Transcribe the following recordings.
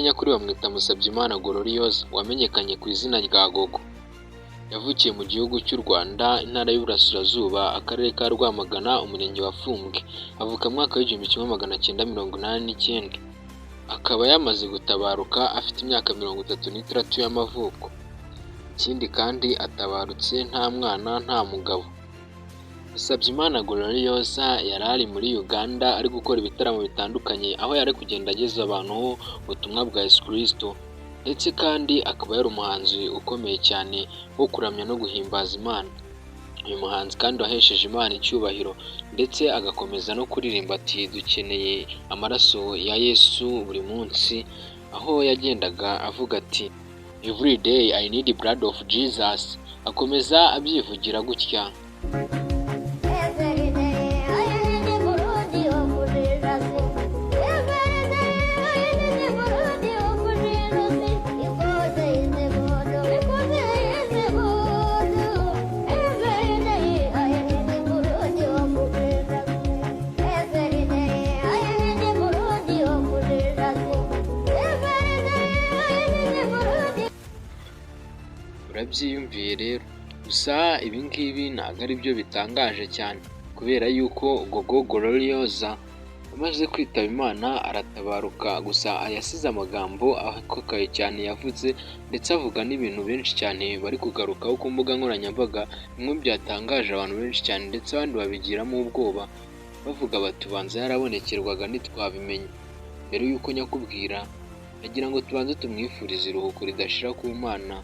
nyakuri bamwita Musabyimana Gloriose wamenyekanye ku izina rya Gogo. Yavukiye mu gihugu cy'u Rwanda, intara y'Iburasirazuba, akarere ka Rwamagana, umurenge wa Fumbwe. Avuka mu mwaka w'1989. Akaba yamaze gutabaruka afite imyaka 36 y'amavuko. Ikindi kandi atabarutse nta mwana nta mugabo. Musabyimana Gloriose yari ari muri Uganda ari gukora ibitaramo bitandukanye, aho yari kugenda ageza abantu ubutumwa bwa Yesu Kristo, ndetse kandi akaba yari umuhanzi ukomeye cyane wo kuramya no guhimbaza Imana. Uyu muhanzi kandi wahesheje Imana icyubahiro, ndetse agakomeza no kuririmba ati dukeneye amaraso ya Yesu buri munsi, aho yagendaga avuga ati every day I need the blood of Jesus. Akomeza abyivugira gutya. Urabyiyumviye rero, gusa ibi ngibi ntabwo ari byo bitangaje cyane, kubera yuko Gogo Gloriose amaze kwitaba Imana aratabaruka, gusa yasize amagambo akakaye cyane yavuze, ndetse avuga n'ibintu benshi cyane bari kugarukaho ku mbuga nkoranyambaga, bimwe byatangaje abantu benshi cyane, ndetse abandi babigiramo ubwoba bavuga bati ubanza yarabonekerwaga ntitwabimenye. Mbere y'uko nyakubwira, nagira ngo tubanze tumwifurize iruhuko ridashira ku Mana.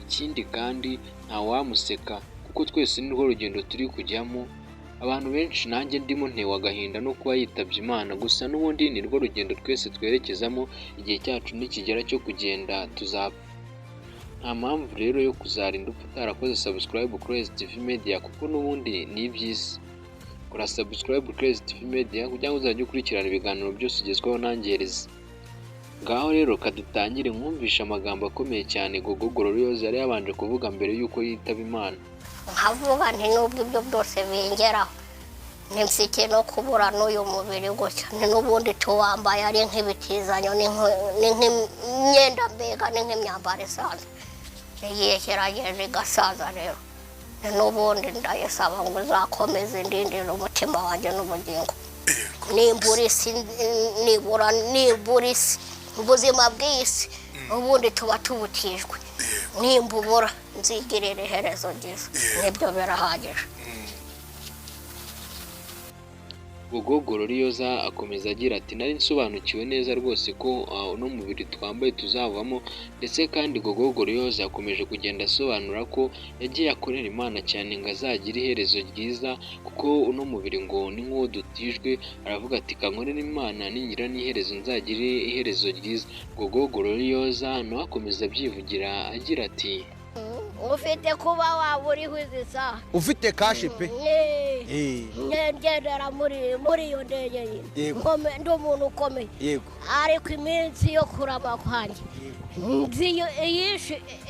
Ikindi kandi ntawamuseka, kuko twese nirwo rugendo turi kujyamo. Abantu benshi, nanjye ndimo, ntewe agahinda no kuba yitabye Imana, gusa n'ubundi nirwo rugendo twese twerekezamo. Igihe cyacu nikigera cyo kugenda tuzapfa. Nta mpamvu rero yo kuzarinda upfa utarakoze subscribe kuri STV Media, kuko n'ubundi ni iby'isi. Kora subscribe kuri STV Media kugira ngo uzajye ukurikirana ibiganiro byose ugezweho nangereza. Ngaho rero kadutangire nkumvisha amagambo akomeye cyane Gogo Gloriose yari yabanje kuvuga mbere y'uko yitaba Imana. Nkavuga nti nubwo ibyo byose bingeraho, nimfite no kubura n'uyu mubiri gutya, ni n'ubundi tuwambaye ari nk'ibitizanyo, ni nk'imyenda mbega, ni nk'imyambaro isanzwe. Igihe kirageze igasaza rero, ni n'ubundi ndayisaba ngo uzakomeze indindire umutima wanjye n'ubugingo. Nimbura isi, nibura isi, ubuzima bw'isi ubundi tuba tubutijwe. Nimbubura nzigirira iherezo ryiza, nibyo birahagije. Gogo Gloriose akomeza agira ati nari nsobanukiwe neza rwose ko uno mubiri twambaye tuzavamo, ndetse kandi Gogo Gloriose yakomeje kugenda asobanura ko yagiye akorera Imana cyane ngo azagire iherezo ryiza, kuko uno mubiri ngo ni nk'uwo dutijwe. Aravuga ati kankorera Imana ningira n'iherezo nzagire iherezo ryiza. Gogo Gloriose nawe akomeza abyivugira agira ati ufite kuba waba uriho izi saha, ufite kashi pe, ngendera muri iyo ndege nyine, ndi umuntu ukomeye. Yego. Ariko iminsi yo kuraba kwanjye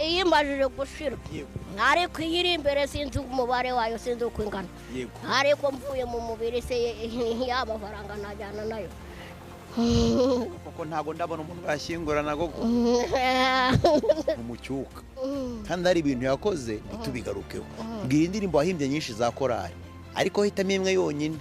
iyimajije gushira, ariko iyo iri imbere sinzi umubare wayo, sinzi uko ingana. Ariko mvuye mu mubiri se y'amafaranga najyana nayo. Kuko ntago ndabona umuntu yashyingurana Gogo umucyuka, kandi ari ibintu yakoze ntitubigarukeho. Mbwira indirimbo wahimbye nyinshi za korali, ariko hitamo imwe yonyine.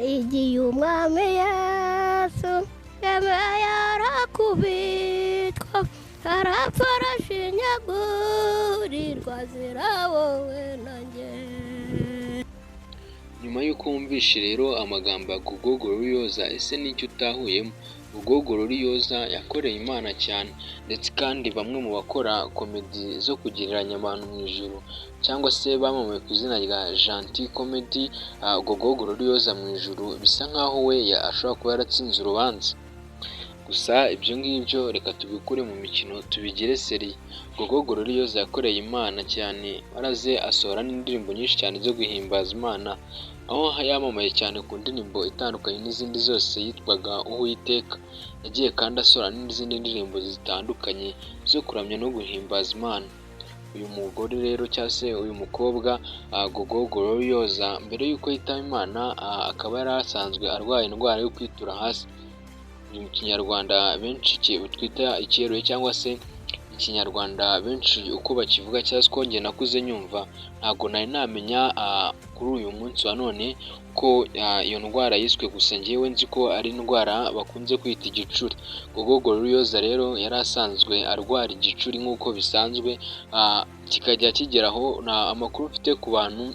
Igihe umwami Yesu yemeye arakubitwa, arapfa arashinyagurirwa, azira wowe nanjye. Nyuma y'uko wumvishe rero amagambo ya Gogo Gloriose, ese n'icyo utahuyemo? Gogo Gloriose yakoreye Imana cyane, ndetse kandi bamwe mu bakora komedi zo kugereranya abantu mu ijuru, cyangwa se bamamaye ku izina rya Gentil Comedy, Gogo Gloriose mu ijuru bisa nkaho we ashobora kuba yaratsinze urubanza. Gusa ibyo ngibyo reka tubikure mu mikino tubigire seri. Gogo Gloriose yakoreye Imana cyane, waraze asohora n'indirimbo nyinshi cyane zo guhimbaza Imana, aho yamamaye cyane ku ndirimbo itandukanye n'izindi zose yitwaga Uwiteka. Yagiye kandi asohora n'izindi ndirimbo zitandukanye zo kuramya no guhimbaza Imana. Uyu mugore rero cyangwa se uyu mukobwa Gogo Gloriose mbere y'uko yitaba Imana akaba yari asanzwe arwaye indwara yo kwitura hasi. Mu kinyarwanda benshi twita icyeruye cyangwa se ikinyarwanda benshi uko bakivuga cyangwa se uko njye nakuze nyumva, ntabwo nari namenya kuri uyu munsi wa none ko iyo ndwara yiswe, gusa ngewe nzi ko ari indwara bakunze kwita igicuri. Gogo Gloriose rero yari asanzwe arwara igicuri nk'uko bisanzwe, kikajya kigeraho, amakuru mfite ku bantu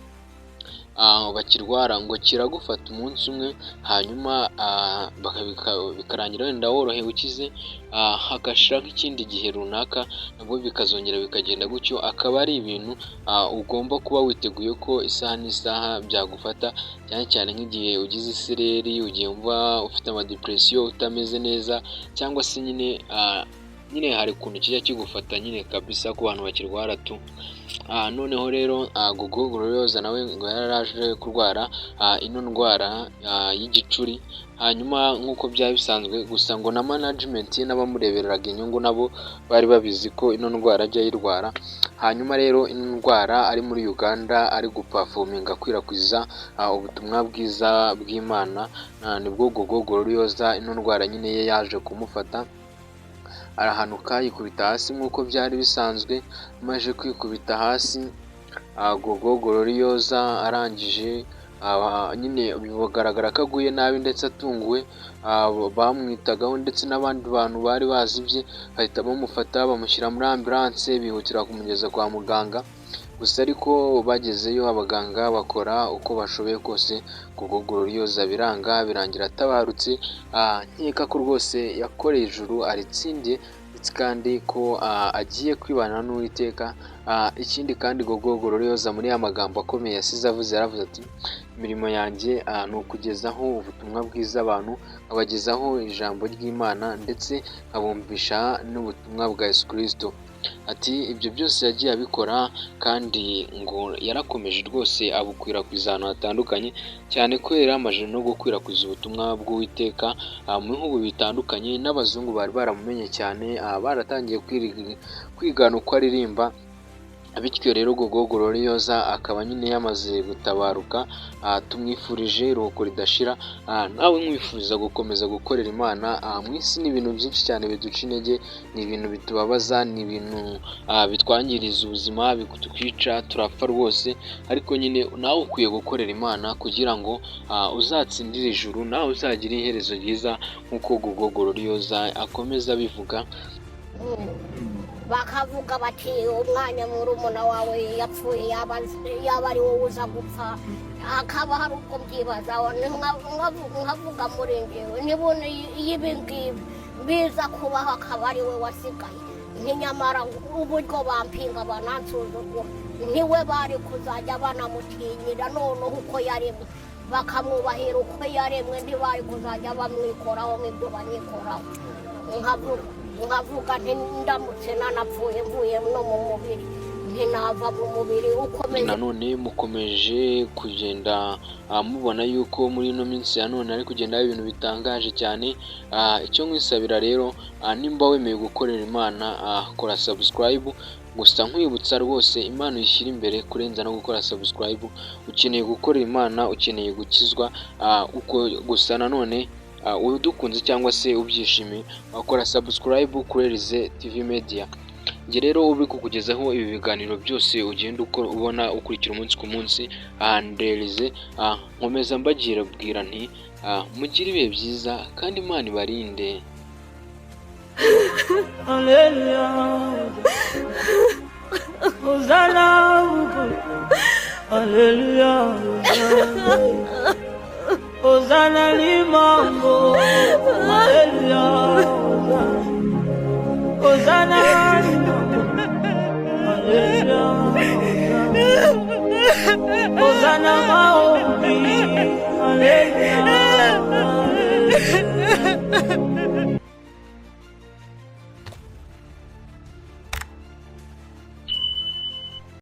bakirwara ngo kiragufata umunsi umwe, hanyuma bikarangira wenda worohewe ukize, hagashira nk'ikindi gihe runaka nabwo bikazongera bikagenda gutyo. Akaba ari ibintu ugomba kuba witeguye ko isaha n'isaha byagufata, cyane cyane nk'igihe ugize isereri, ugiye wumva ufite amadepresiyo, utameze neza, cyangwa se nyine hari ukuntu kijya kigufata nyine kabisa ku bantu bakirwara tu. Noneho rero Gogo Gloriose nawe ngo yaraje kurwara ino ndwara y'igicuri, hanyuma nk'uko byari bisanzwe, gusa ngo na management ye n'abamurebereraga inyungu nabo bari babizi ko ino ndwara ajya ayirwara. Hanyuma rero ino ndwara ari muri Uganda ari gupafuminga akwirakwiza ubutumwa bwiza bw'Imana, nibwo Gogo Gloriose ino ndwara nyine ye yaje kumufata, arahanuka yikubita hasi nk'uko byari bisanzwe. Amaze kwikubita hasi Gogo Gloriose arangije nyine bigaragara ko aguye nabi ndetse atunguwe, bamwitagaho ndetse n'abandi bantu bari bazibye bahita bamufata bamushyira muri ambulance, bihutira kumugeza kwa muganga. Gusa ariko bagezeyo abaganga bakora uko bashoboye kose, Gogo Gloriose biranga, birangira atabarutse. Nkeka ko rwose yakoreye ijuru aritsindiye, ndetse kandi ko agiye kwibana n'Uwiteka. Ikindi kandi Gogo Gloriose muri ya magambo akomeye yasize avuze, yaravuze ati imirimo yanjye ni ukugezaho ubutumwa bwiza abantu, abagezaho ijambo ry'Imana ndetse abumvisha n'ubutumwa bwa Yesu Kristo. Ati ibyo byose yagiye abikora kandi ngo yarakomeje rwose abukwirakwiza ahantu hatandukanye, cyane ko yari amaze no gukwirakwiza ubutumwa bw'Uwiteka mu bihugu bitandukanye. N'abazungu bari baramumenye cyane, baratangiye kwigana uko aririmba. Bityo rero Gogo Gloriose akaba nyine yamaze gutabaruka. Tumwifurije iruhuko ridashira, nawe nkwifuriza gukomeza gukorera Imana. Mu isi ni ibintu byinshi cyane biduca intege, ni ibintu bitubabaza, ni ibintu bitwangiriza ubuzima, bitwica, turapfa rwose, ariko nyine nawe ukwiye gukorera Imana kugira ngo uzatsindire ijuru, nawe uzagire iherezo ryiza nk'uko Gogo Gloriose akomeza abivuga. bakavuga bati umwanya murumuna wawe yapfuye yaba ari wowe uza gupfa, hakaba hari uko byibaza. nkavuga muri njyewe ntibone ibi ngibi biza kubaho akaba ari we wasigaye, nyamara uburyo bampinga banansuzugura, niwe bari kuzajya banamutinyira noneho uko yaremwe, bakamwubahira uko yaremwe, ntibari kuzajya bamwikoraho n'ibyo banyikoraho. nkavuga nti ndamutse nanapfuye mvuye no mu mubiri, ntinava mu mubiri ukomeye. Nanone mukomeje kugenda mubona yuko muri ino minsi ya none ari kugenda ibintu bitangaje cyane. Icyo nkwisabira rero, nimba wemeye gukorera Imana, kora subscribe. Gusa nkwibutsa rwose, Imana uyishyira imbere kurenza no gukora subscribe. Ukeneye gukorera Imana, ukeneye gukizwa. Gusa nanone udukunze cyangwa se ubyishimiye, wakora subscribe kuri Elize TV Media. Njye rero uri kukugezaho ibi biganiro byose ugenda ubona ukurikira umunsi ku munsi, Elize nkomeza mbagira bwira nti mugire ibihe byiza kandi Imana ibarinde. Hallelujah. Hosanna. Hallelujah. Hosanna limango. Hallelujah. Hosanna. Hallelujah. Hosanna maombi. Hallelujah.